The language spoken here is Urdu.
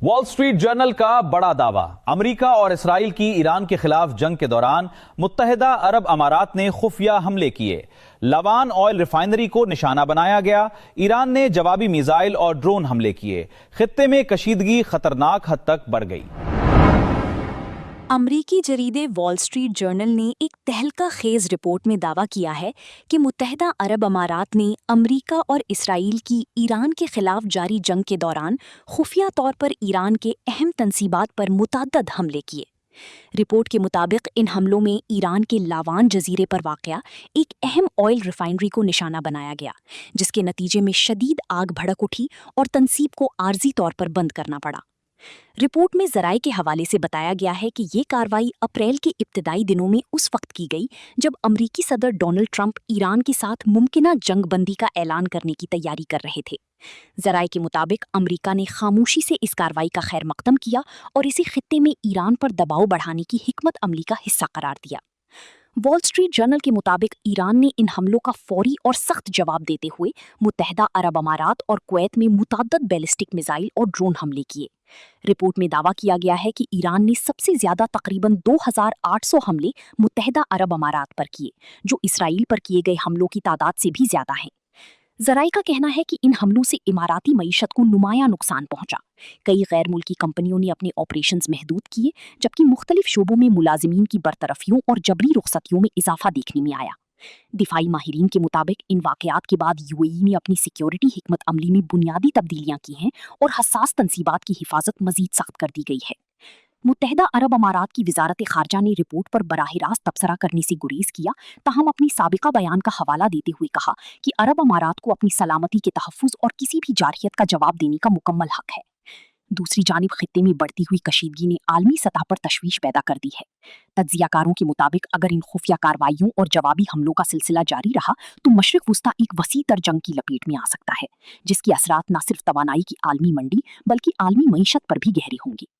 وال اسٹریٹ جرنل کا بڑا دعویٰ، امریکہ اور اسرائیل کی ایران کے خلاف جنگ کے دوران متحدہ عرب امارات نے خفیہ حملے کیے، لوان آئل ریفائنری کو نشانہ بنایا گیا، ایران نے جوابی میزائل اور ڈرون حملے کیے، خطے میں کشیدگی خطرناک حد تک بڑھ گئی۔ امریکی جریدے وال اسٹریٹ جرنل نے ایک تہلکہ خیز رپورٹ میں دعویٰ کیا ہے کہ متحدہ عرب امارات نے امریکہ اور اسرائیل کی ایران کے خلاف جاری جنگ کے دوران خفیہ طور پر ایران کے اہم تنصیبات پر متعدد حملے کیے۔ رپورٹ کے مطابق ان حملوں میں ایران کے لاوان جزیرے پر واقع ایک اہم آئل ریفائنری کو نشانہ بنایا گیا، جس کے نتیجے میں شدید آگ بھڑک اٹھی اور تنصیب کو عارضی طور پر بند کرنا پڑا۔ رپورٹ میں ذرائع کے حوالے سے بتایا گیا ہے کہ یہ کارروائی اپریل کے ابتدائی دنوں میں اس وقت کی گئی جب امریکی صدر ڈونلڈ ٹرمپ ایران کے ساتھ ممکنہ جنگ بندی کا اعلان کرنے کی تیاری کر رہے تھے۔ ذرائع کے مطابق امریکہ نے خاموشی سے اس کارروائی کا خیر مقدم کیا اور اسے خطے میں ایران پر دباؤ بڑھانے کی حکمت عملی کا حصہ قرار دیا۔ وال اسٹریٹ جرنل کے مطابق ایران نے ان حملوں کا فوری اور سخت جواب دیتے ہوئے متحدہ عرب امارات اور کویت میں متعدد بیلسٹک میزائل اور ڈرون حملے کیے۔ رپورٹ میں دعویٰ کیا گیا ہے کہ ایران نے سب سے زیادہ تقریباً 2800 حملے متحدہ عرب امارات پر کیے، جو اسرائیل پر کیے گئے حملوں کی تعداد سے بھی زیادہ ہیں۔ ذرائع کا کہنا ہے کہ ان حملوں سے اماراتی معیشت کو نمایاں نقصان پہنچا۔ کئی غیر ملکی کمپنیوں نے اپنے آپریشنز محدود کیے، جبکہ مختلف شعبوں میں ملازمین کی برطرفیوں اور جبری رخصتیوں میں اضافہ دیکھنے میں آیا۔ دفاعی ماہرین کے مطابق ان واقعات کے بعد UAE نے اپنی سیکیورٹی حکمت عملی میں بنیادی تبدیلیاں کی ہیں اور حساس تنصیبات کی حفاظت مزید سخت کر دی گئی ہے۔ متحدہ عرب امارات کی وزارت خارجہ نے رپورٹ پر براہ راست تبصرہ کرنے سے گریز کیا، تاہم اپنی سابقہ بیان کا حوالہ دیتے ہوئے کہا کہ عرب امارات کو اپنی سلامتی کے تحفظ اور کسی بھی جارحیت کا جواب دینے کا مکمل حق ہے۔ دوسری جانب خطے میں بڑھتی ہوئی کشیدگی نے عالمی سطح پر تشویش پیدا کر دی ہے۔ تجزیہ کاروں کے مطابق اگر ان خفیہ کارروائیوں اور جوابی حملوں کا سلسلہ جاری رہا تو مشرق وسطیٰ ایک وسیع تر جنگ کی لپیٹ میں آ سکتا ہے، جس کی اثرات نہ صرف توانائی کی عالمی منڈی بلکہ عالمی معیشت پر بھی گہرے ہوں گے۔